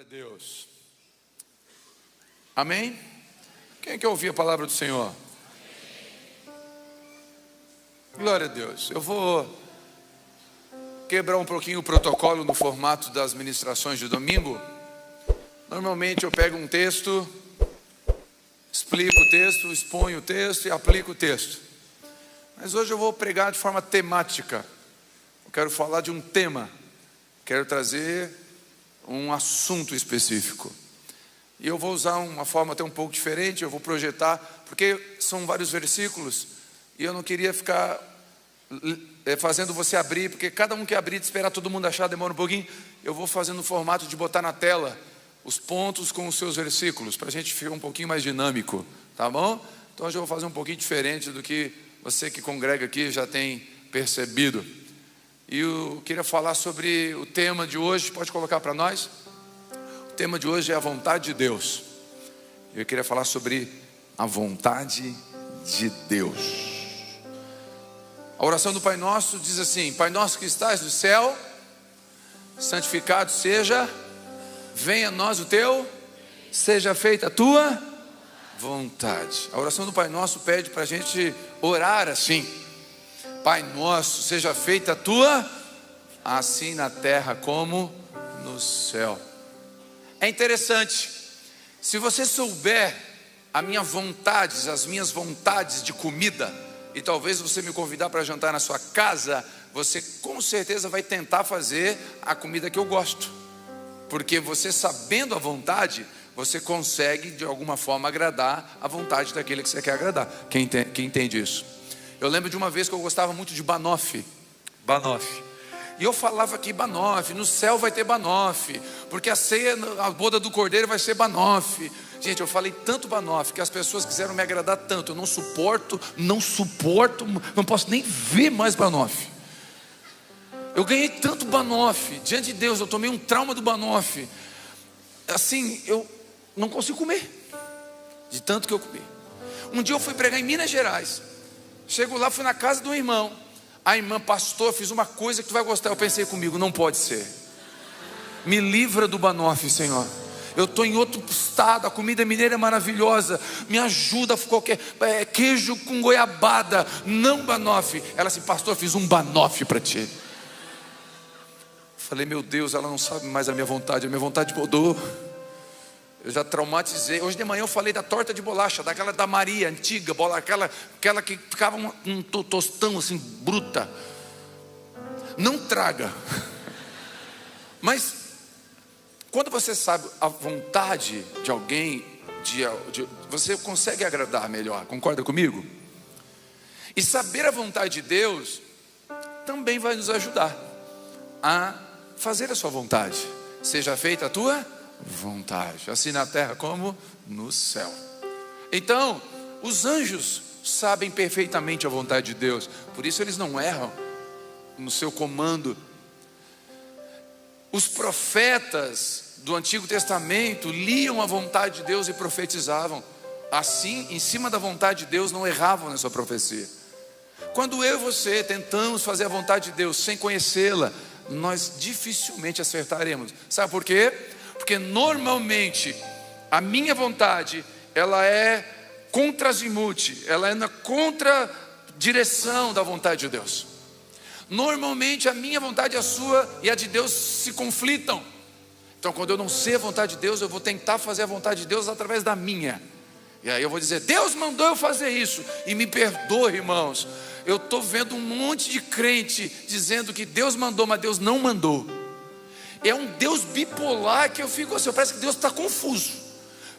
Glória a Deus. Amém? Quem quer ouvir a palavra do Senhor? Glória a Deus. Eu vou quebrar um pouquinho o protocolo no formato das ministrações de domingo. Normalmente eu pego um texto, explico o texto, exponho o texto e aplico o texto. Mas hoje eu vou pregar de forma temática. Eu quero falar de um tema. Quero trazer um assunto específico. E eu vou usar uma forma até um pouco diferente. Eu vou projetar, porque são vários versículos, e eu não queria ficar fazendo você abrir, porque cada um que abrir, de esperar todo mundo achar, demora um pouquinho. Eu vou fazendo o formato de botar na tela os pontos com os seus versículos, para a gente ficar um pouquinho mais dinâmico, tá bom? Então hoje eu vou fazer um pouquinho diferente do que você que congrega aqui já tem percebido. E eu queria falar sobre o tema de hoje. Pode colocar para nós? O tema de hoje é a vontade de Deus. Eu queria falar sobre a vontade de Deus. A oração do Pai Nosso diz assim: Pai Nosso que estás no céu, santificado seja, venha a nós o teu, seja feita a tua vontade. A oração do Pai Nosso pede para a gente orar assim: Pai Nosso, seja feita a tua, assim na terra como no céu. É interessante, se você souber as minhas vontades de comida, e talvez você me convidar para jantar na sua casa, você com certeza vai tentar fazer a comida que eu gosto, porque você sabendo a vontade, você consegue de alguma forma agradar a vontade daquele que você quer agradar. Quem entende isso? Eu lembro de uma vez que eu gostava muito de banoffee. E eu falava aqui banoffee, no céu vai ter banoffee, porque a ceia, a boda do cordeiro vai ser banoffee. Gente, eu falei tanto banoffee que as pessoas quiseram me agradar tanto. Eu não suporto, não posso nem ver mais banoffee. Eu ganhei tanto banoffee, diante de Deus, eu tomei um trauma do banoffee. Assim, eu não consigo comer, de tanto que eu comi. Um dia eu fui pregar em Minas Gerais. Chego lá, fui na casa do irmão. A irmã: pastor, fiz uma coisa que tu vai gostar. Eu pensei comigo: não pode ser. Me livra do banoffee, Senhor. Eu estou em outro estado, a comida mineira é maravilhosa. Me ajuda, qualquer queijo com goiabada, não banoffee. Ela assim: pastor, fiz um banoffee para ti. Falei: meu Deus, ela não sabe mais a minha vontade mudou. Eu já traumatizei. Hoje de manhã eu falei da torta de bolacha, daquela da Maria, antiga, aquela que ficava um tostão assim, bruta. Não traga. Mas quando você sabe a vontade de alguém, você consegue agradar melhor. Concorda comigo? E saber a vontade de Deus também vai nos ajudar a fazer a sua vontade. Seja feita a tua vontade, assim na terra como no céu. Então, os anjos sabem perfeitamente a vontade de Deus, por isso eles não erram no seu comando. Os profetas do Antigo Testamento liam a vontade de Deus e profetizavam. Assim, em cima da vontade de Deus, não erravam na sua profecia. Quando eu e você tentamos fazer a vontade de Deus sem conhecê-la, nós dificilmente acertaremos. Sabe por quê? Porque normalmente a minha vontade, ela é contrazimute, ela é na contradireção da vontade de Deus. Normalmente a minha vontade, a sua e a de Deus se conflitam. Então quando eu não sei a vontade de Deus, eu vou tentar fazer a vontade de Deus através da minha. E aí eu vou dizer: Deus mandou eu fazer isso. E me perdoe, irmãos, eu estou vendo um monte de crente dizendo que Deus mandou, mas Deus não mandou. É um Deus bipolar que eu fico assim, parece que Deus está confuso.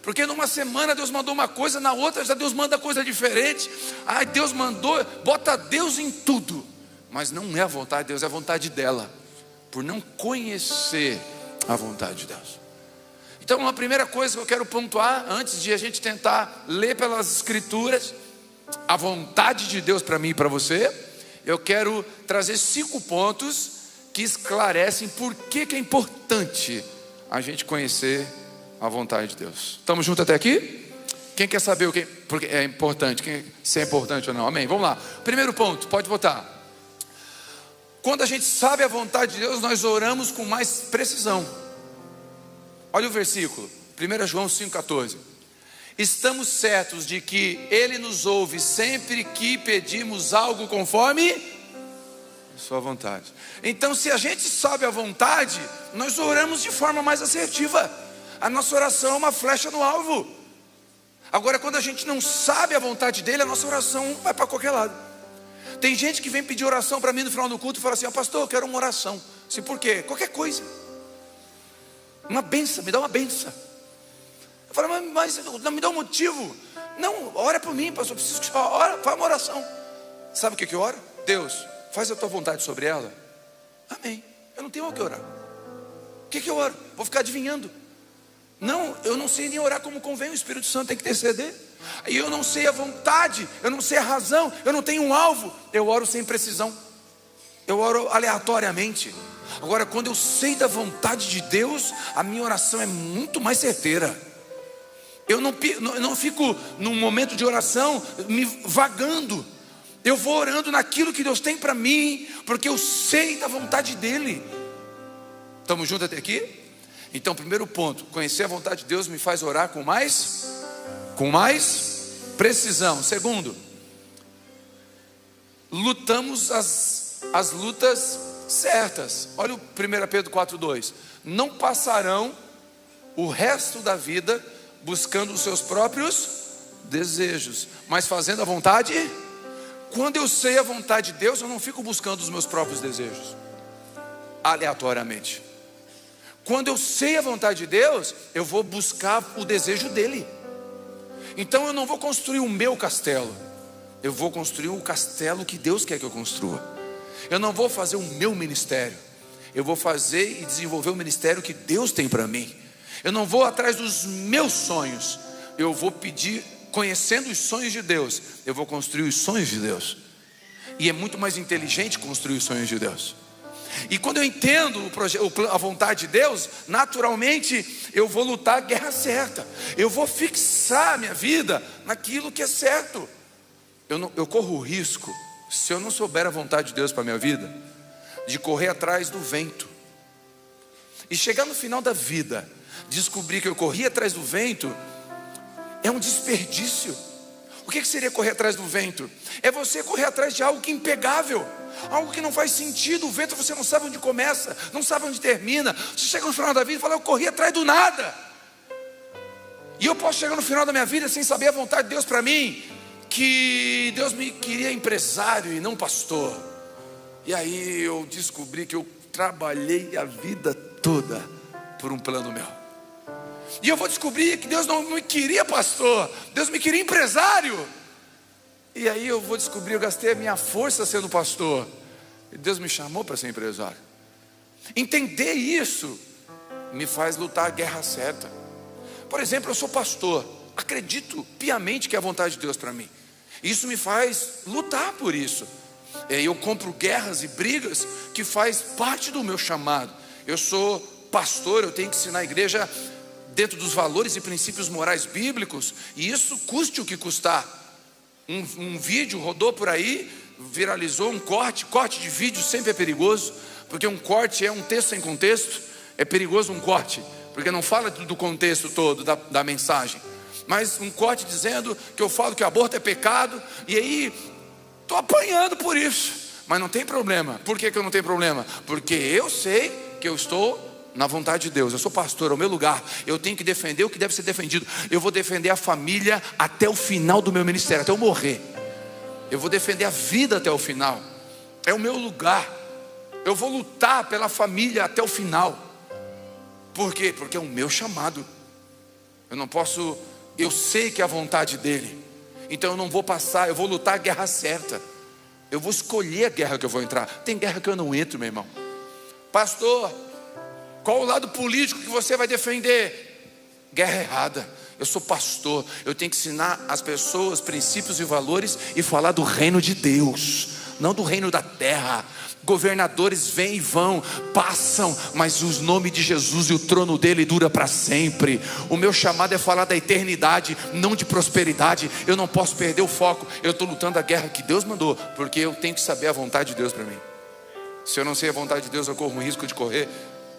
Porque numa semana Deus mandou uma coisa, na outra já Deus manda coisa diferente. Ai, Deus mandou, bota Deus em tudo. Mas não é a vontade de Deus, é a vontade dela, por não conhecer a vontade de Deus. Então uma primeira coisa que eu quero pontuar, antes de a gente tentar ler pelas escrituras a vontade de Deus para mim e para você, eu quero trazer 5 pontos que esclarecem por que é importante a gente conhecer a vontade de Deus. Estamos juntos até aqui? Quem quer saber porque é importante, se é importante ou não? Amém? Vamos lá. Primeiro ponto, pode botar. Quando a gente sabe a vontade de Deus, nós oramos com mais precisão. Olha o versículo, 1 João 5,14. Estamos certos de que Ele nos ouve sempre que pedimos algo conforme sua vontade. Então, se a gente sabe a vontade, nós oramos de forma mais assertiva. A nossa oração é uma flecha no alvo. Agora, quando a gente não sabe a vontade dele, a nossa oração vai para qualquer lado. Tem gente que vem pedir oração para mim no final do culto e fala assim: pastor, eu quero uma oração. Assim, por quê? Qualquer coisa. Uma benção, me dá uma benção. Eu falo, mas não me dá um motivo. Não, ora por mim, pastor, preciso que você ora, faz uma oração. Sabe o que eu oro? Deus, faz a tua vontade sobre ela. Amém. Eu não tenho o que orar. O que eu oro? Vou ficar adivinhando. Não, eu não sei nem orar como convém. O Espírito Santo tem que interceder. E eu não sei a vontade, eu não sei a razão, eu não tenho um alvo. Eu oro sem precisão. Eu oro aleatoriamente. Agora, quando eu sei da vontade de Deus, a minha oração é muito mais certeira. Eu não fico num momento de oração me vagando. Eu vou orando naquilo que Deus tem para mim, porque eu sei da vontade dEle. Estamos juntos até aqui? Então, primeiro ponto, conhecer a vontade de Deus me faz orar com mais precisão. Segundo, lutamos as lutas certas. Olha o 1 Pedro 4,2. Não passarão o resto da vida buscando os seus próprios desejos, mas fazendo a vontade. Quando eu sei a vontade de Deus, eu não fico buscando os meus próprios desejos aleatoriamente. Quando eu sei a vontade de Deus, eu vou buscar o desejo dEle. Então eu não vou construir o meu castelo, eu vou construir o castelo que Deus quer que eu construa. Eu não vou fazer o meu ministério, eu vou fazer e desenvolver o ministério que Deus tem para mim. Eu não vou atrás dos meus sonhos, eu vou pedir, conhecendo os sonhos de Deus, eu vou construir os sonhos de Deus. E é muito mais inteligente construir os sonhos de Deus. E quando eu entendo a vontade de Deus, naturalmente eu vou lutar a guerra certa. Eu vou fixar a minha vida naquilo que é certo. Eu corro o risco, se eu não souber a vontade de Deus para a minha vida, de correr atrás do vento. E chegar no final da vida, descobrir que eu corri atrás do vento, é um desperdício. O que seria correr atrás do vento? É você correr atrás de algo que é impegável, algo que não faz sentido. O vento você não sabe onde começa, não sabe onde termina. Você chega no final da vida e fala: eu corri atrás do nada. E eu posso chegar no final da minha vida sem saber a vontade de Deus para mim, que Deus me queria empresário e não pastor. E aí eu descobri que eu trabalhei a vida toda por um plano meu. E eu vou descobrir que Deus não me queria pastor, Deus me queria empresário. E aí eu vou descobrir, eu gastei a minha força sendo pastor, e Deus me chamou para ser empresário. Entender isso me faz lutar a guerra certa. Por exemplo, eu sou pastor, acredito piamente que é a vontade de Deus para mim. Isso me faz lutar por isso. Eu compro guerras e brigas que faz parte do meu chamado. Eu sou pastor, eu tenho que ensinar a igreja dentro dos valores e princípios morais bíblicos, e isso custe o que custar. Um vídeo rodou por aí, viralizou um corte de vídeo sempre é perigoso, porque um corte é um texto sem contexto, é perigoso um corte, porque não fala do contexto todo da mensagem, mas um corte dizendo que eu falo que aborto é pecado, e aí estou apanhando por isso, mas não tem problema. Por que eu não tenho problema? Porque eu sei que eu estou na vontade de Deus. Eu sou pastor, é o meu lugar. Eu tenho que defender o que deve ser defendido. Eu vou defender a família até o final do meu ministério, até eu morrer. Eu vou defender a vida até o final. É o meu lugar. Eu vou lutar pela família até o final. Por quê? Porque é o meu chamado. Eu não posso, eu sei que é a vontade dele. Então eu não vou passar, eu vou lutar a guerra certa. Eu vou escolher a guerra que eu vou entrar. Tem guerra que eu não entro, meu irmão. Pastor, qual o lado político que você vai defender? Guerra errada. Eu sou pastor, eu tenho que ensinar as pessoas princípios e valores e falar do reino de Deus, não do reino da terra. Governadores vêm e vão, passam, mas o nome de Jesus e o trono dele dura para sempre. O meu chamado é falar da eternidade, não de prosperidade. Eu não posso perder o foco. Eu estou lutando a guerra que Deus mandou, porque eu tenho que saber a vontade de Deus para mim. Se eu não sei a vontade de Deus, eu corro o risco de correr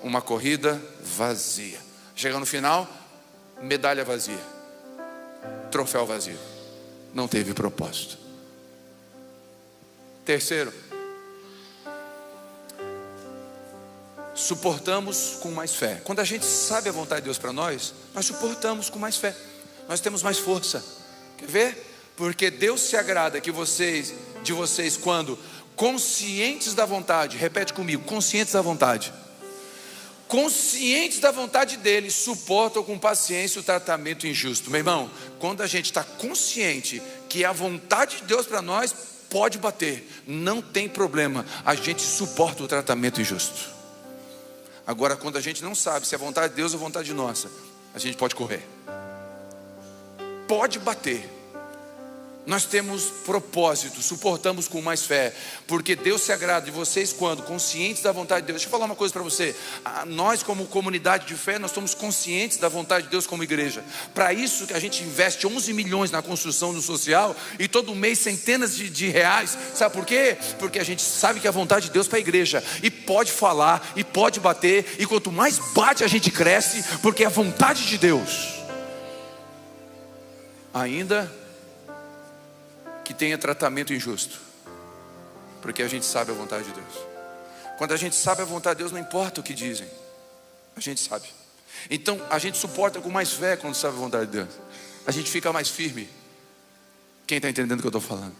uma corrida vazia. Chega no final, medalha vazia, troféu vazio, não teve propósito. Terceiro, suportamos com mais fé. Quando a gente sabe a vontade de Deus para nós, nós suportamos com mais fé, nós temos mais força. Quer ver? Porque Deus se agrada de vocês quando conscientes da vontade, repete comigo, conscientes da vontade dele, suportam com paciência o tratamento injusto. Meu irmão, quando a gente está consciente que a vontade de Deus para nós pode bater, não tem problema, a gente suporta o tratamento injusto. Agora, quando a gente não sabe se é vontade de Deus ou vontade nossa, a gente pode correr, pode bater. Nós temos propósito, suportamos com mais fé, porque Deus se agrada de vocês quando conscientes da vontade de Deus. Deixa eu falar uma coisa para você. Nós, como comunidade de fé, nós somos conscientes da vontade de Deus como igreja. Para isso que a gente investe 11 milhões na construção do social e todo mês centenas de reais. Sabe por quê? Porque a gente sabe que é a vontade de Deus para a igreja, e pode falar, e pode bater, e quanto mais bate a gente cresce, porque é a vontade de Deus. Ainda que tenha tratamento injusto, porque a gente sabe a vontade de Deus. Quando a gente sabe a vontade de Deus, não importa o que dizem, a gente sabe. Então a gente suporta com mais fé quando sabe a vontade de Deus. A gente fica mais firme. Quem está entendendo o que eu estou falando?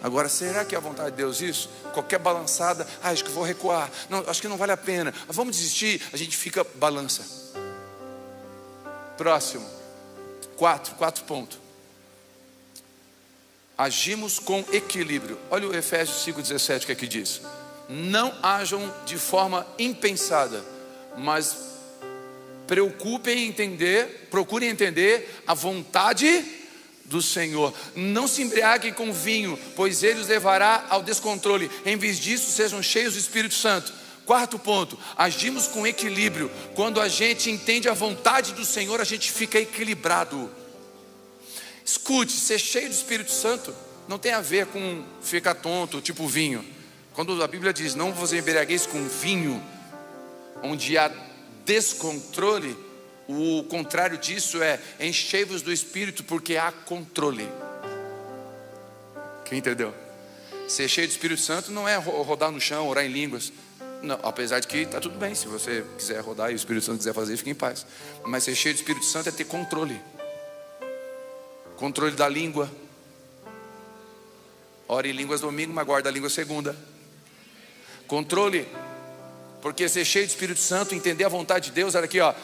Agora, será que é a vontade de Deus isso? Qualquer balançada, acho que vou recuar, não, acho que não vale a pena, vamos desistir. A gente fica, balança. Próximo, 4 pontos. Agimos com equilíbrio. Olha o Efésios 5,17 que aqui diz: não ajam de forma impensada, mas procurem entender a vontade do Senhor. Não se embriaguem com vinho, pois ele os levará ao descontrole. Em vez disso, sejam cheios do Espírito Santo. 4º ponto, agimos com equilíbrio. Quando a gente entende a vontade do Senhor, a gente fica equilibrado. Escute, ser cheio do Espírito Santo não tem a ver com ficar tonto, tipo vinho. Quando a Bíblia diz, não vos embriagueis com vinho, onde há descontrole, o contrário disso é enchei-vos do Espírito, porque há controle. Quem entendeu? Ser cheio do Espírito Santo não é rodar no chão, orar em línguas. Não, apesar de que está tudo bem, se você quiser rodar e o Espírito Santo quiser fazer, fique em paz. Mas ser cheio do Espírito Santo é ter controle. Controle da língua. Ore em línguas domingo, mas guarda a língua segunda. Controle. Porque ser cheio do Espírito Santo, entender a vontade de Deus, olha aqui, ó,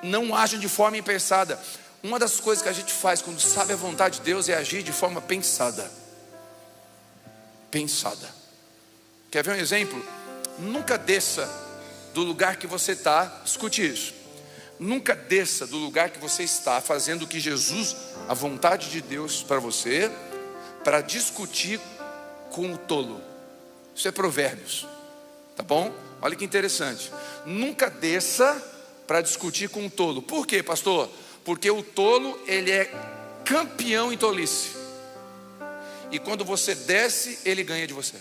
não ajam de forma impensada. Uma das coisas que a gente faz quando sabe a vontade de Deus é agir de forma pensada. Pensada. Quer ver um exemplo? Nunca desça do lugar que você está. Escute isso. Nunca desça do lugar que você está fazendo o que Jesus, a vontade de Deus para você, para discutir com o tolo. Isso é Provérbios, tá bom? Olha que interessante. Nunca desça para discutir com o tolo. Por quê, pastor? Porque o tolo, ele é campeão em tolice. E quando você desce, ele ganha de você.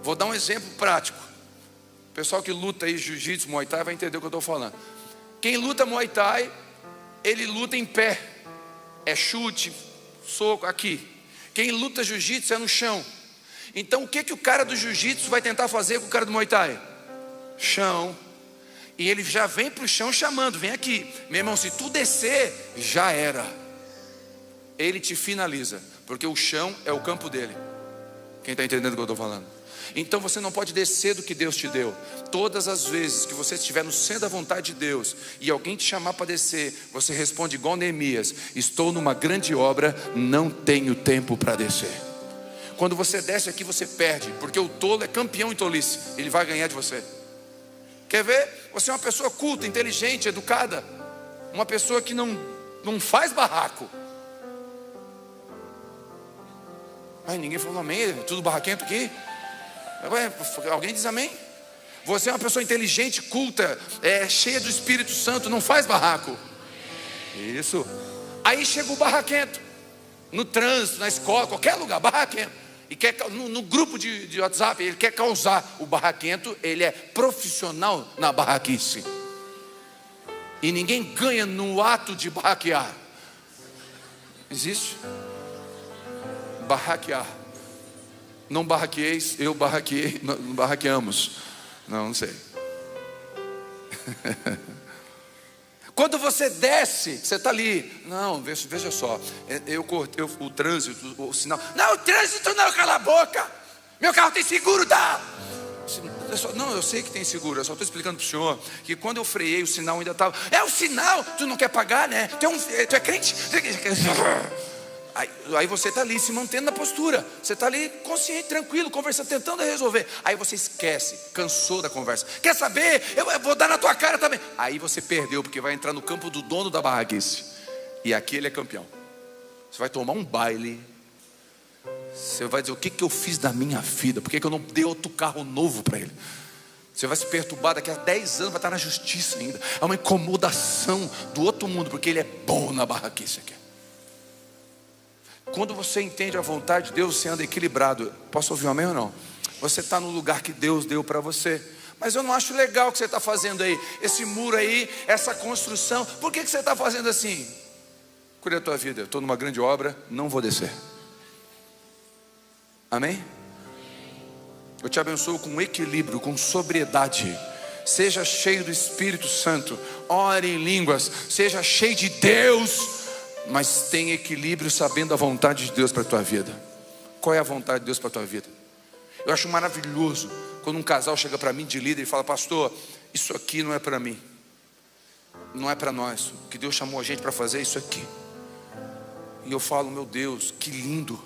Vou dar um exemplo prático. O pessoal que luta aí jiu-jitsu, muay thai vai entender o que eu estou falando. Quem luta muay thai, ele luta em pé. É chute, soco, aqui. Quem luta jiu-jitsu é no chão. Então o que o cara do jiu-jitsu vai tentar fazer com o cara do muay thai? Chão. E ele já vem para o chão chamando, vem aqui. Meu irmão, se tu descer, já era. Ele te finaliza, porque o chão é o campo dele. Quem está entendendo o que eu estou falando? Então você não pode descer do que Deus te deu. Todas as vezes que você estiver no centro da vontade de Deus e alguém te chamar para descer, você responde igual Neemias: estou numa grande obra, não tenho tempo para descer. Quando você desce aqui, você perde, porque o tolo é campeão em tolice. Ele vai ganhar de você. Quer ver? Você é uma pessoa culta, inteligente, educada, uma pessoa que não faz barraco. Ai, ninguém falou amém. Tudo barraquento aqui? Alguém diz amém? Você é uma pessoa inteligente, culta, cheia do Espírito Santo, não faz barraco. Isso. Aí chega o barraquento, no trânsito, na escola, qualquer lugar, barraquento. e quer no grupo de WhatsApp, ele quer causar o barraquento, ele é profissional na barraquice. E ninguém ganha no ato de barraquear. Existe? Barraquear. Não barraqueis, eu barraqueei, não barraqueamos. Não sei. Quando você desce, você está ali. Não, veja só. Eu cortei o trânsito, o sinal. Não, o trânsito não, cala a boca. Meu carro tem seguro, tá? Não, eu sei que tem seguro. Eu só estou explicando para o senhor que quando eu freiei, o sinal ainda estava. É o sinal, tu não quer pagar, né? Tu é crente? Aí você está ali se mantendo na postura. Você está ali consciente, tranquilo, conversando, tentando resolver. Aí você esquece, cansou da conversa. Quer saber? Eu vou dar na tua cara também. Aí você perdeu, porque vai entrar no campo do dono da barraquice. E aqui ele é campeão. Você vai tomar um baile. Você vai dizer, o que eu fiz da minha vida? Por que eu não dei outro carro novo para ele? Você vai se perturbar, daqui a 10 anos vai estar na justiça ainda. É uma incomodação do outro mundo, porque ele é bom na barraquice aqui. Quando você entende a vontade de Deus, você anda equilibrado. Posso ouvir um amém ou não? Você está no lugar que Deus deu para você. Mas eu não acho legal o que você está fazendo aí. Esse muro aí, essa construção. Por que você está fazendo assim? Cuida da tua vida. Eu estou numa grande obra, não vou descer. Amém? Eu te abençoo com equilíbrio, com sobriedade. Seja cheio do Espírito Santo. Ore em línguas. Seja cheio de Deus. Mas tenha equilíbrio sabendo a vontade de Deus para a tua vida. Qual é a vontade de Deus para a tua vida? Eu acho maravilhoso quando um casal chega para mim de líder e fala: pastor, isso aqui não é para mim. Não é para nós. O que Deus chamou a gente para fazer é isso aqui. E eu falo: meu Deus, que lindo.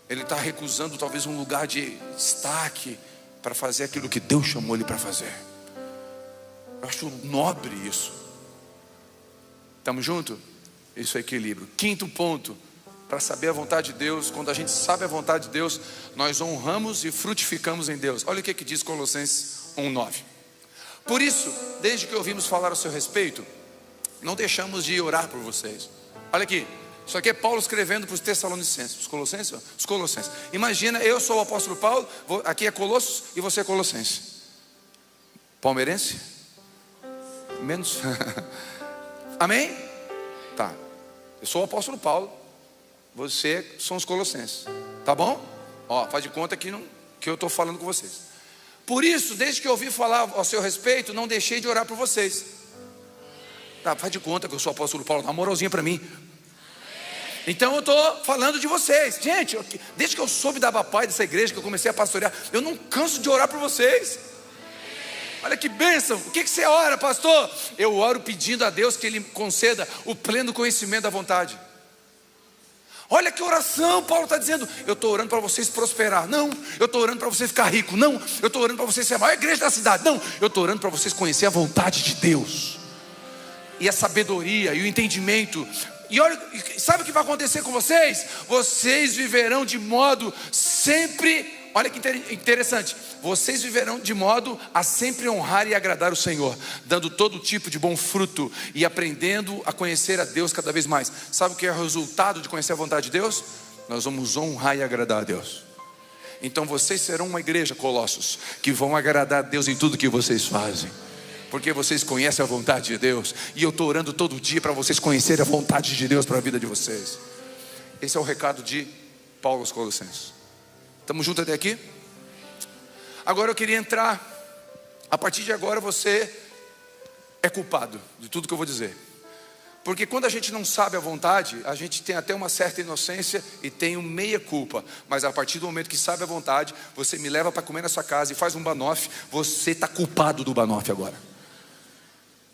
Ele está recusando talvez um lugar de destaque para fazer aquilo que Deus chamou ele para fazer. Eu acho nobre isso. Estamos juntos? Isso é equilíbrio. Quinto ponto, para saber a vontade de Deus. Quando a gente sabe a vontade de Deus, nós honramos e frutificamos em Deus. Olha o que diz Colossenses 1:9. Por isso, desde que ouvimos falar a seu respeito, não deixamos de orar por vocês. Olha aqui, isso aqui é Paulo escrevendo para os Tessalonicenses. Os Colossenses? Os Colossenses. Imagina, eu sou o apóstolo Paulo, aqui é Colossos e você é Colossense. Palmeirense? Menos? Amém? Tá. Eu sou o apóstolo Paulo, você são os Colossenses. Tá bom? Ó, faz de conta que eu estou falando com vocês. Por isso, desde que eu ouvi falar ao seu respeito, não deixei de orar por vocês. Tá, faz de conta que eu sou o apóstolo Paulo, dá uma moralzinha para mim. Então eu estou falando de vocês. Gente, desde que eu soube da papai dessa igreja, que eu comecei a pastorear, eu não canso de orar por vocês. Olha que bênção. O que você ora, pastor? Eu oro pedindo a Deus que Ele conceda o pleno conhecimento da vontade. Olha que oração. Paulo está dizendo: eu estou orando para vocês prosperar. Não, eu estou orando para vocês ficar rico. Não, eu estou orando para vocês ser a maior igreja da cidade. Não, eu estou orando para vocês conhecer a vontade de Deus. E a sabedoria e o entendimento. E olha, sabe o que vai acontecer com vocês? Vocês viverão de modo sempre... Olha que interessante. Vocês viverão de modo a sempre honrar e agradar o Senhor, dando todo tipo de bom fruto e aprendendo a conhecer a Deus cada vez mais. Sabe o que é o resultado de conhecer a vontade de Deus? Nós vamos honrar e agradar a Deus. Então vocês serão uma igreja, Colossos, que vão agradar a Deus em tudo que vocês fazem, porque vocês conhecem a vontade de Deus. E eu estou orando todo dia para vocês conhecerem a vontade de Deus para a vida de vocês. Esse é o recado de Paulo aos Colossenses. Estamos juntos até aqui? Agora eu queria entrar. A partir de agora você é culpado de tudo que eu vou dizer. Porque quando a gente não sabe a vontade, a gente tem até uma certa inocência e tem um meia culpa. Mas a partir do momento que sabe a vontade, você me leva para comer na sua casa e faz um banoffee, você está culpado do banoffee agora.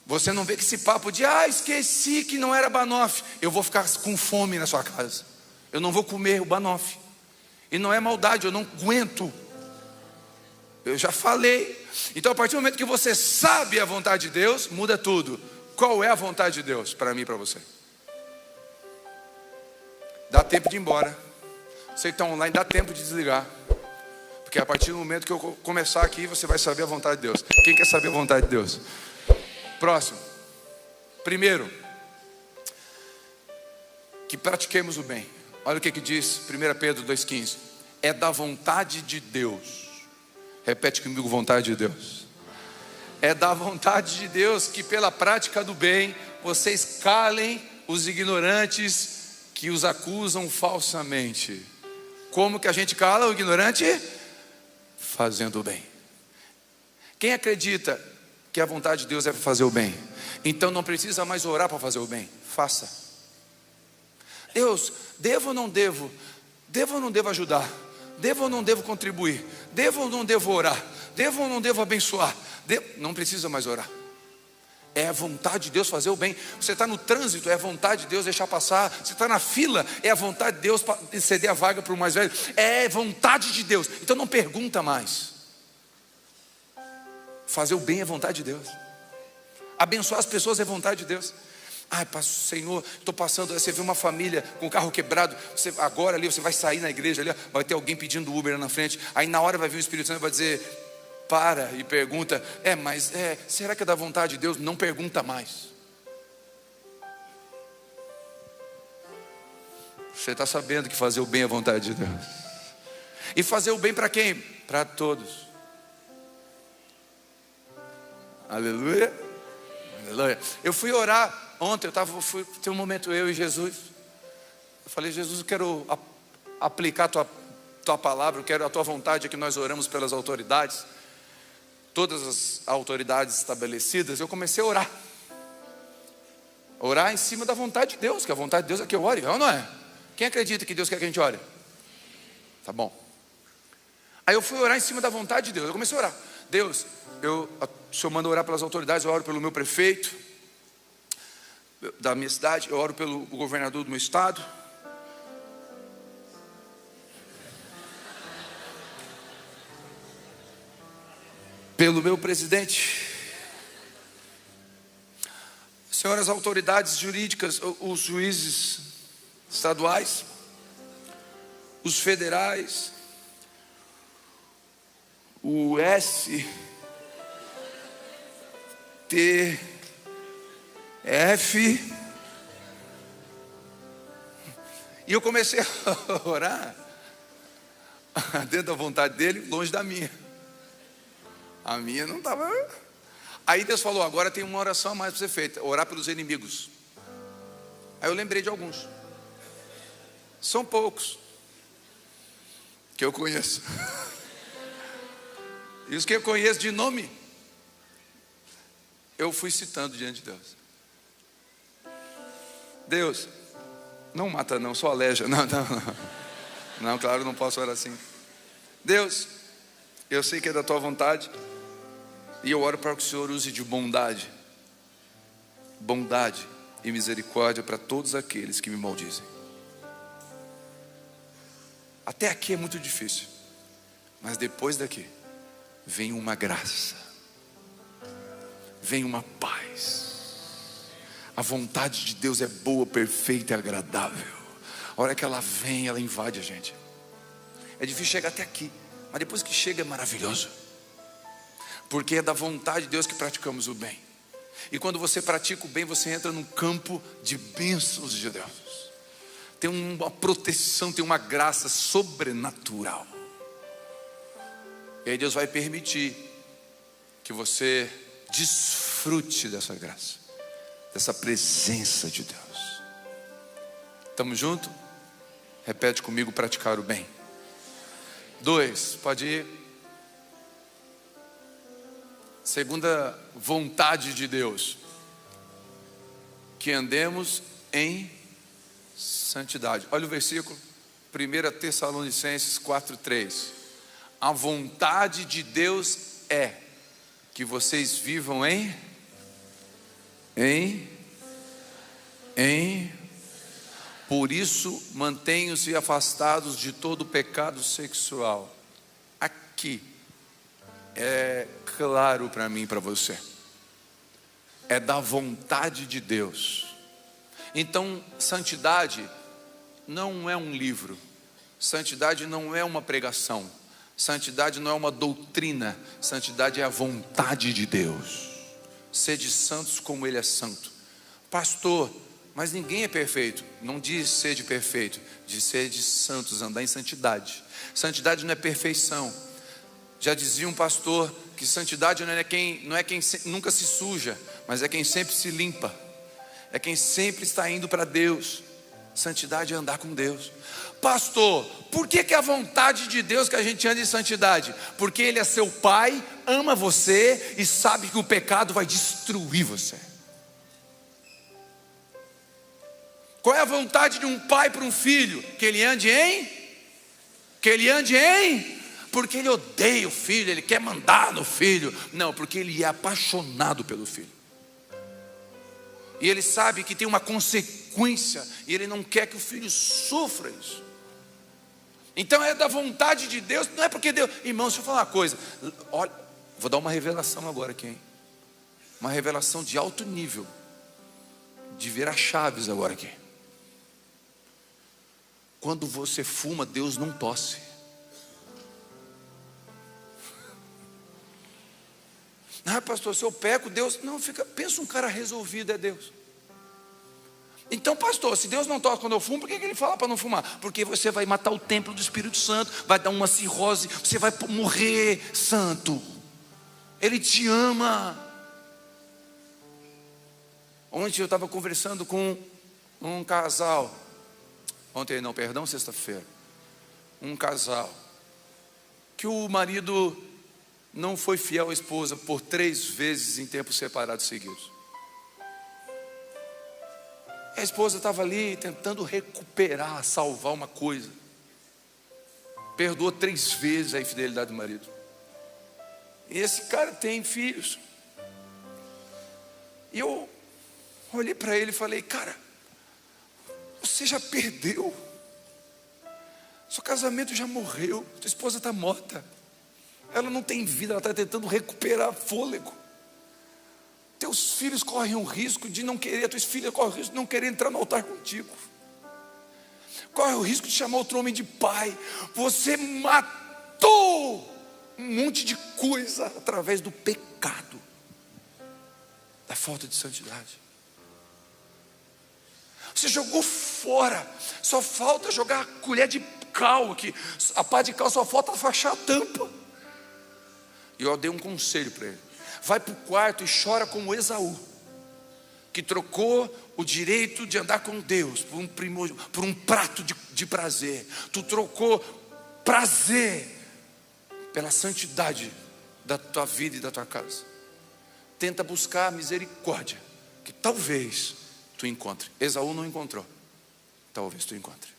Você não vê que esse papo de esqueci que não era banoffee. Eu vou ficar com fome na sua casa. Eu não vou comer o banoffee. E não é maldade, eu não aguento. Eu já falei. Então a partir do momento que você sabe a vontade de Deus, muda tudo. Qual é a vontade de Deus para mim e para você? Dá tempo de ir embora. Você que está online, dá tempo de desligar. Porque a partir do momento que eu começar aqui, você vai saber a vontade de Deus. Quem quer saber a vontade de Deus? Próximo. Primeiro, que pratiquemos o bem. Olha o que diz 1 Pedro 2,15. é da vontade de Deus. Repete comigo: vontade de Deus. É da vontade de Deus que pela prática do bem vocês calem os ignorantes que os acusam falsamente. Como que a gente cala o ignorante? Fazendo o bem. Quem acredita que a vontade de Deus é fazer o bem, então não precisa mais orar para fazer o bem. Faça. Deus, devo ou não devo? Devo ou não devo ajudar? Devo ou não devo contribuir? Devo ou não devo orar? Devo ou não devo abençoar? Não precisa mais orar. É a vontade de Deus fazer o bem. Você está no trânsito, é a vontade de Deus deixar passar. Você está na fila, é a vontade de Deus ceder a vaga para o mais velho. É vontade de Deus. Então não pergunta mais. Fazer o bem é vontade de Deus. Abençoar as pessoas é vontade de Deus. Ai, Senhor, estou passando. Você vê uma família com o carro quebrado. Agora ali, você vai sair na igreja ali, vai ter alguém pedindo Uber na frente. Aí na hora vai vir o Espírito Santo e vai dizer: para e pergunta. Será que é da vontade de Deus? Não pergunta mais. Você está sabendo que fazer o bem é vontade de Deus. E fazer o bem para quem? Para todos. Aleluia. Aleluia. Eu fui orar ontem, fui ter um momento eu e Jesus. Eu falei: Jesus, eu quero aplicar a tua palavra, eu quero a tua vontade, é que nós oramos pelas autoridades. Todas as autoridades estabelecidas. Eu comecei a orar. Orar em cima da vontade de Deus, que a vontade de Deus é que eu ore, é ou não é? Quem acredita que Deus quer que a gente ore? Tá bom. Aí eu fui orar em cima da vontade de Deus. Eu comecei a orar. Deus, o Senhor manda orar pelas autoridades. Eu oro pelo meu prefeito da minha cidade, eu oro pelo governador do meu estado, pelo meu presidente. Senhor, as autoridades jurídicas, os juízes estaduais, os federais, o STF. E eu comecei a orar dentro da vontade dele, longe da minha. A minha não estava. Aí Deus falou: agora tem uma oração a mais para ser feita, orar pelos inimigos. Aí eu lembrei de alguns. São poucos que eu conheço. E os que eu conheço de nome, eu fui citando diante de Deus. Deus, não mata não, só aleja. Não, claro, não posso orar assim. Deus, eu sei que é da tua vontade, e eu oro para que o Senhor use de bondade e misericórdia para todos aqueles que me maldizem. Até aqui é muito difícil, mas depois daqui vem uma graça, vem uma paz. A vontade de Deus é boa, perfeita e agradável. A hora que ela vem, ela invade a gente. É difícil chegar até aqui, mas depois que chega é maravilhoso, porque é da vontade de Deus que praticamos o bem. E quando você pratica o bem, você entra num campo de bênçãos de Deus. Tem uma proteção, tem uma graça sobrenatural. E aí Deus vai permitir que você desfrute dessa graça, dessa presença de Deus. Estamos juntos? Repete comigo: praticar o bem. 2, pode ir. Segunda vontade de Deus: que andemos em santidade. Olha o versículo, 1 Tessalonicenses 4:3. A vontade de Deus é que vocês vivam por isso mantenham-se afastados de todo pecado sexual. Aqui é claro para mim e para você, é da vontade de Deus. Então, santidade não é um livro, santidade não é uma pregação, santidade não é uma doutrina, santidade é a vontade de Deus. Sede santos como Ele é santo. Pastor, Mas ninguém é perfeito. Não diz ser de perfeito, diz ser de santos, andar em santidade. Santidade não é perfeição. Já dizia um pastor que santidade não é quem nunca se suja, mas é quem sempre se limpa. É quem sempre está indo para Deus. Santidade é andar com Deus. Pastor, por que a vontade de Deus que a gente anda em santidade? Porque Ele é seu pai, ama você e sabe que o pecado vai destruir você. Qual é a vontade de um pai para um filho? Que ele ande em? Porque ele odeia o filho, ele quer mandar no filho. Não, porque ele é apaixonado pelo filho. E ele sabe que tem uma consequência, e ele não quer que o filho sofra isso. Então é da vontade de Deus, não é porque Deus... Irmãos, deixa eu falar uma coisa. Olha, vou dar uma revelação agora aqui, hein? Uma revelação de alto nível, de virar chaves agora aqui. Quando você fuma, Deus não tosse. Ah, pastor, se eu peco, Deus... Não, pensa um cara resolvido, é Deus. Então, pastor, se Deus não toca quando eu fumo, por que Ele fala para não fumar? Porque você vai matar o templo do Espírito Santo, vai dar uma cirrose, você vai morrer santo. Ele te ama. Ontem eu estava conversando com um casal. Sexta-feira. Um casal que o marido não foi fiel à esposa por 3 vezes em tempos separados seguidos. A esposa estava ali tentando recuperar, salvar uma coisa. Perdoou 3 vezes a infidelidade do marido. E esse cara tem filhos. E eu olhei para ele e falei: cara, você já perdeu. Seu casamento já morreu. Sua esposa está morta. Ela não tem vida, ela está tentando recuperar fôlego. Teus filhos correm o risco de não querer, tuas filhas correm o risco de não querer entrar no altar contigo. Corre o risco de chamar outro homem de pai. Você matou um monte de coisa através do pecado, da falta de santidade. Você jogou fora. Só falta jogar a colher de cal aqui. A pá de cal só falta fechar a tampa. E eu dei um conselho para ele: vai para o quarto e chora como Esaú, que trocou o direito de andar com Deus por um prato de prazer. Tu trocou prazer pela santidade da tua vida e da tua casa. Tenta buscar a misericórdia, que talvez tu encontre. Esaú não encontrou, talvez tu encontre.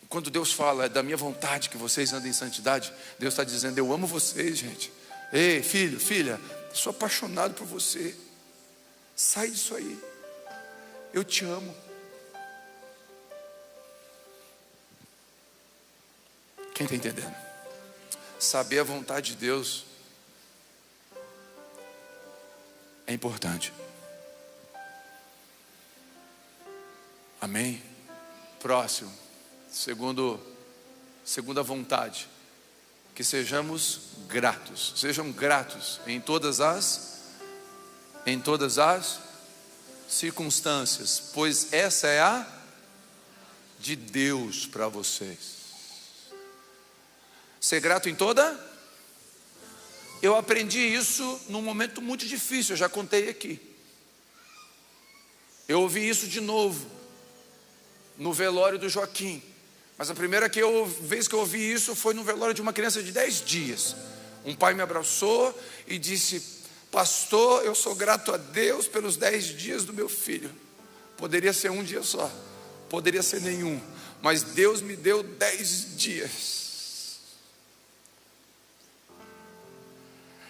Quando Deus fala: é da minha vontade que vocês andem em santidade, Deus está dizendo: eu amo vocês, gente. Ei, filho, filha, sou apaixonado por você. Sai disso aí. Eu te amo. Quem está entendendo? Saber a vontade de Deus é importante. Amém? Próximo. Segunda vontade, que sejamos gratos. Sejam gratos em todas as circunstâncias, pois essa é a de Deus para vocês. Ser grato em toda. Eu aprendi isso num momento muito difícil, eu já contei aqui. Eu ouvi isso de novo no velório do Joaquim. Mas a primeira vez que eu ouvi isso foi no velório de uma criança de 10 dias. Um pai me abraçou e disse: pastor, eu sou grato a Deus pelos 10 dias do meu filho. Poderia ser um dia só, poderia ser nenhum, mas Deus me deu 10 dias.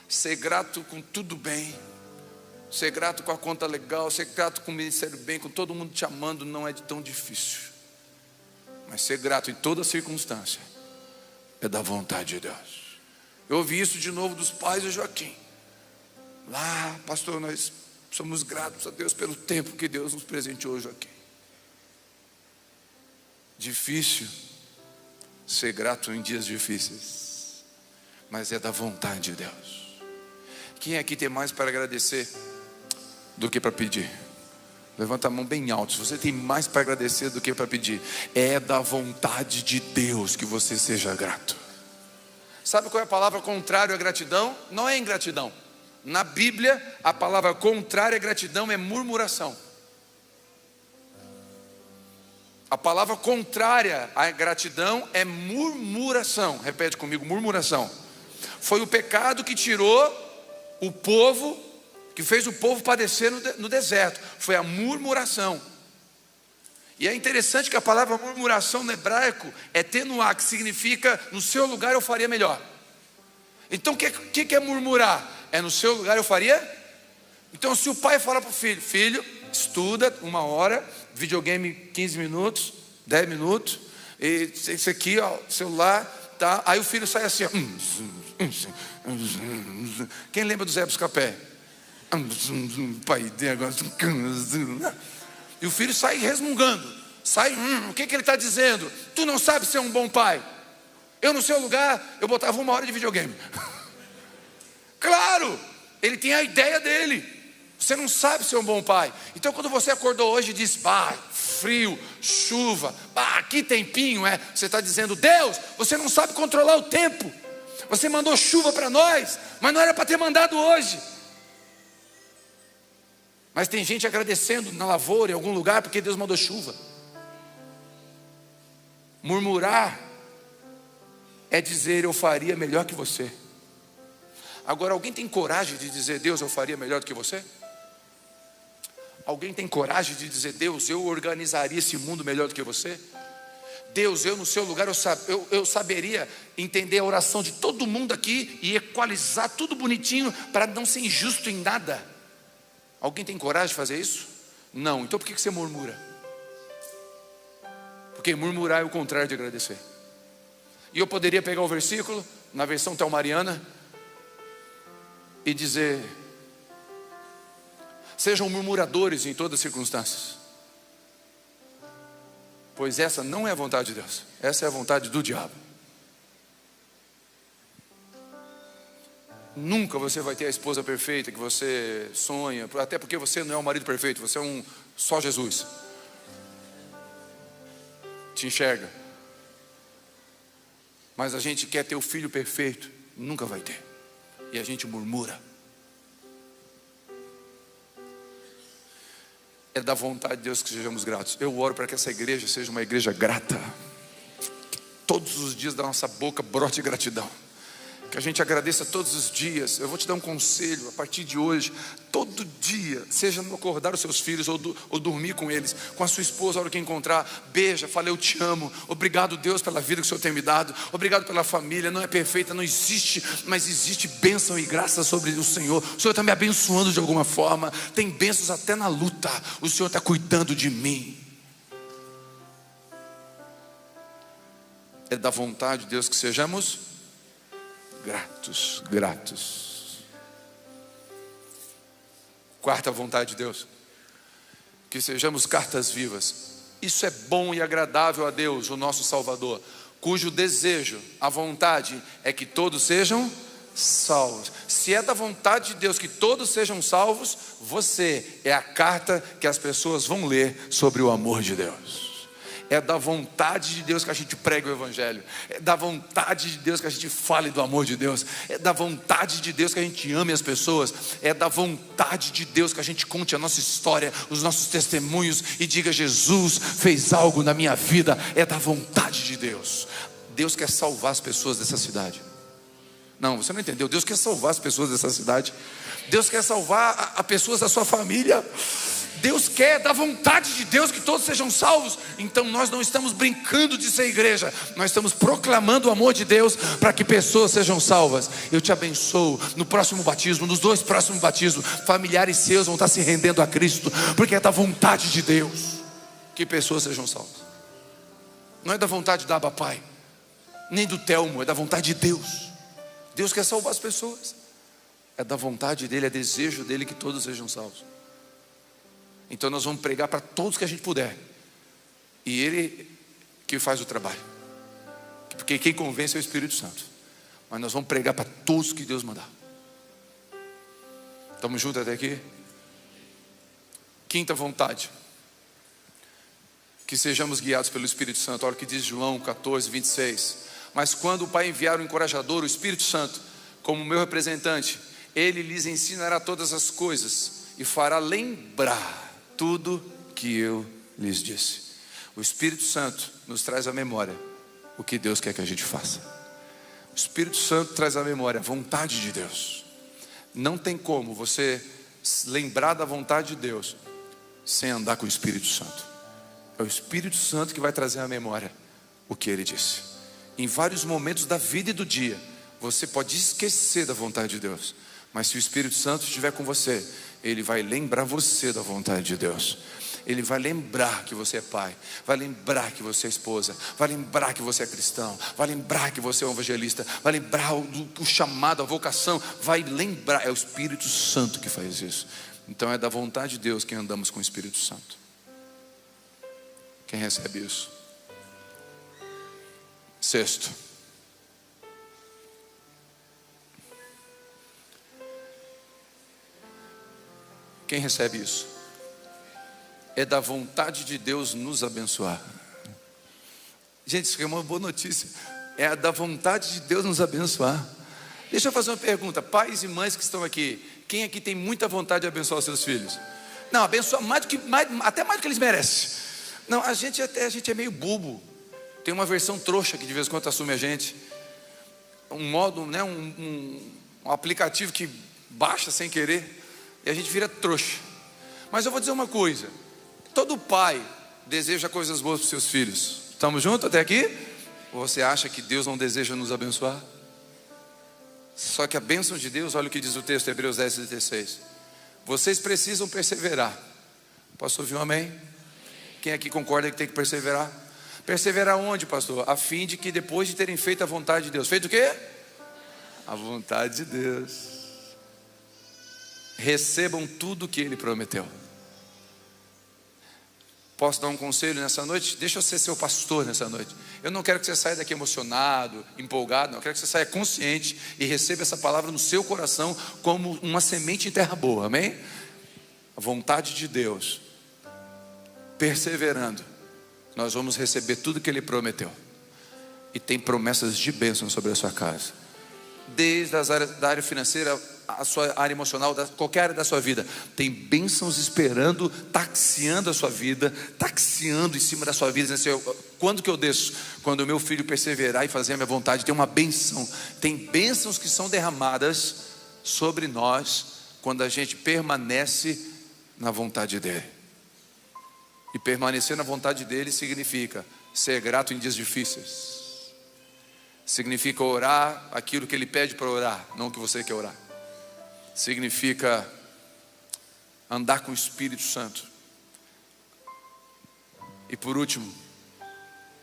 Ser grato com tudo bem, ser grato com a conta legal, ser grato com o ministério bem, com todo mundo te amando, não é tão difícil. Mas ser grato em toda circunstância é da vontade de Deus. Eu ouvi isso de novo dos pais de Joaquim. Lá, pastor, nós somos gratos a Deus pelo tempo que Deus nos presenteou, Joaquim. Difícil ser grato em dias difíceis, mas é da vontade de Deus. Quem aqui tem mais para agradecer do que para pedir? Levanta a mão bem alto. Se você tem mais para agradecer do que para pedir, é da vontade de Deus que você seja grato. Sabe qual é a palavra contrária à gratidão? Não é ingratidão. Na Bíblia, a palavra contrária à gratidão é murmuração. A palavra contrária à gratidão é murmuração. Repete comigo, murmuração. Foi o pecado que tirou o povo, que fez o povo padecer no deserto. Foi a murmuração. E é interessante que a palavra murmuração no hebraico é tenuá, que significa no seu lugar eu faria melhor. Então o que é murmurar? É no seu lugar eu faria? Então se o pai fala para o filho: filho, estuda 1 hora, videogame 15 minutos, 10 minutos, e isso aqui, ó, celular, tá? Aí o filho sai assim, ó. Quem lembra do Zé Buscapé? Pai, e o filho sai resmungando, sai, o que ele está dizendo? Tu não sabe ser um bom pai. Eu no seu lugar, eu botava 1 hora de videogame. Claro, ele tem a ideia dele. Você não sabe ser um bom pai. Então quando você acordou hoje e disse: frio, chuva, que tempinho, você está dizendo: Deus, você não sabe controlar o tempo. Você mandou chuva para nós, mas não era para ter mandado hoje. Mas tem gente agradecendo na lavoura, em algum lugar, porque Deus mandou chuva. Murmurar é dizer: eu faria melhor que você. Agora, alguém tem coragem de dizer: Deus, eu faria melhor do que você? Alguém tem coragem de dizer: Deus, eu organizaria esse mundo melhor do que você? Deus, eu no seu lugar, eu saberia entender a oração de todo mundo aqui e equalizar tudo bonitinho para não ser injusto em nada. Alguém tem coragem de fazer isso? Não. Então por que você murmura? Porque murmurar é o contrário de agradecer. E eu poderia pegar o versículo na versão Telmariana e dizer: sejam murmuradores em todas as circunstâncias, pois essa não é a vontade de Deus, essa é a vontade do diabo. Nunca você vai ter a esposa perfeita que você sonha, até porque você não é um marido perfeito, você é só Jesus te enxerga. Mas a gente quer ter o filho perfeito, nunca vai ter, e a gente murmura. É da vontade de Deus que sejamos gratos. Eu oro para que essa igreja seja uma igreja grata, que todos os dias da nossa boca brote gratidão, que a gente agradeça todos os dias. Eu vou te dar um conselho a partir de hoje: todo dia, seja no acordar os seus filhos ou dormir com eles, com a sua esposa, a hora que encontrar, beija, fala: eu te amo, obrigado Deus pela vida que o Senhor tem me dado, obrigado pela família, não é perfeita, não existe, mas existe bênção e graça sobre o Senhor está me abençoando de alguma forma, tem bênçãos até na luta, o Senhor está cuidando de mim. É da vontade de Deus que sejamos gratos. Quarta vontade de Deus: que sejamos cartas vivas. Isso é bom e agradável a Deus, o nosso Salvador, cujo desejo, a vontade é que todos sejam salvos. Se é da vontade de Deus que todos sejam salvos, você é a carta que as pessoas vão ler sobre o amor de Deus. É da vontade de Deus que a gente pregue o Evangelho. É da vontade de Deus que a gente fale do amor de Deus. É da vontade de Deus que a gente ame as pessoas. É da vontade de Deus que a gente conte a nossa história, os nossos testemunhos e diga: Jesus fez algo na minha vida. É da vontade de Deus. Deus quer salvar as pessoas dessa cidade. Não, você não entendeu. Deus quer salvar as pessoas dessa cidade. Deus quer salvar as pessoas da sua família. Deus quer, da vontade de Deus, que todos sejam salvos. Então nós não estamos brincando de ser igreja, nós estamos proclamando o amor de Deus para que pessoas sejam salvas. Eu te abençoo, no próximo batismo, nos 2 próximos batismos, familiares seus vão estar se rendendo a Cristo, porque é da vontade de Deus que pessoas sejam salvas. Não é da vontade da Abba Pai, nem do Telmo, é da vontade de Deus. Deus quer salvar as pessoas, é da vontade dele, é desejo dele que todos sejam salvos. Então nós vamos pregar para todos que a gente puder, e Ele que faz o trabalho, porque quem convence é o Espírito Santo. Mas nós vamos pregar para todos que Deus mandar. Estamos juntos até aqui? Quinta vontade: que sejamos guiados pelo Espírito Santo. Olha o que diz João 14, 26. Mas quando o Pai enviar o encorajador, o Espírito Santo, como meu representante, ele lhes ensinará todas as coisas e fará lembrar tudo que eu lhes disse. O Espírito Santo nos traz à memória o que Deus quer que a gente faça. O Espírito Santo traz à memória a vontade de Deus. Não tem como você lembrar da vontade de Deus sem andar com o Espírito Santo. É o Espírito Santo que vai trazer à memória o que ele disse. Em vários momentos da vida e do dia, você pode esquecer da vontade de Deus, mas se o Espírito Santo estiver com você, ele vai lembrar você da vontade de Deus. Ele vai lembrar que você é pai, vai lembrar que você é esposa, vai lembrar que você é cristão, vai lembrar que você é um evangelista, vai lembrar o chamado, a vocação, vai lembrar. É o Espírito Santo que faz isso. Então é da vontade de Deus que andamos com o Espírito Santo. Quem recebe isso? Sexto: quem recebe isso? É da vontade de Deus nos abençoar. Gente, isso é uma boa notícia. É da vontade de Deus nos abençoar. Deixa eu fazer uma pergunta: pais e mães que estão aqui, quem aqui tem muita vontade de abençoar os seus filhos? Não, abençoar até mais do que eles merecem. Não, a gente é meio bobo. Tem uma versão trouxa que de vez em quando assume a gente. Um modo, né, um aplicativo que baixa sem querer e a gente vira trouxa. Mas eu vou dizer uma coisa: todo pai deseja coisas boas para os seus filhos. Estamos juntos até aqui? Ou você acha que Deus não deseja nos abençoar? Só que a bênção de Deus, olha o que diz o texto, Hebreus 10, 16. Vocês precisam perseverar. Posso ouvir um amém? Quem aqui concorda que tem que perseverar? Perseverar onde, pastor? A fim de que depois de terem feito a vontade de Deus. Feito o quê? A vontade de Deus. Recebam tudo o que Ele prometeu. Posso dar um conselho nessa noite? Deixa eu ser seu pastor nessa noite. Eu não quero que você saia daqui emocionado, empolgado. Não, eu quero que você saia consciente e receba essa palavra no seu coração como uma semente em terra boa, amém? A vontade de Deus. Perseverando, nós vamos receber tudo que Ele prometeu. E tem promessas de bênção sobre a sua casa. Desde as áreas, da área financeira, a sua área emocional, qualquer área da sua vida, tem bênçãos esperando, taxiando a sua vida, taxiando em cima da sua vida, dizendo assim: quando que eu desço? Quando o meu filho perseverar e fazer a minha vontade. Tem uma bênção, tem bênçãos que são derramadas sobre nós quando a gente permanece na vontade dEle. E permanecer na vontade dEle significa ser grato em dias difíceis. Significa orar aquilo que Ele pede para orar, não o que você quer orar. Significa andar com o Espírito Santo. E por último,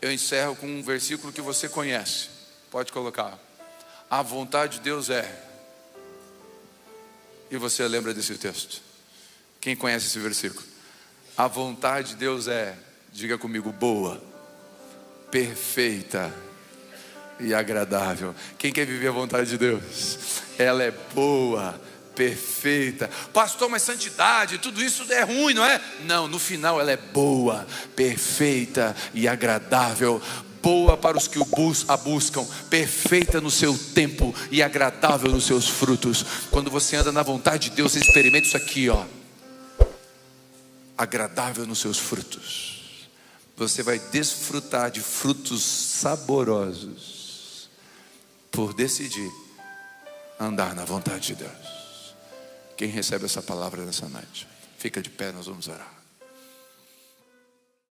eu encerro com um versículo que você conhece. Pode colocar. A vontade de Deus é. E você lembra desse texto? Quem conhece esse versículo? A vontade de Deus é, diga comigo, boa, perfeita e agradável. Quem quer viver a vontade de Deus? Ela é boa, perfeita. Pastor, mas santidade, tudo isso é ruim, não é? Não, no final ela é boa, perfeita e agradável. Boa para os que a buscam, perfeita no seu tempo e agradável nos seus frutos. Quando você anda na vontade de Deus, você experimenta isso aqui, ó. Agradável nos seus frutos. Você vai desfrutar de frutos saborosos por decidir andar na vontade de Deus. Quem recebe essa palavra nessa noite? Fica de pé, nós vamos orar.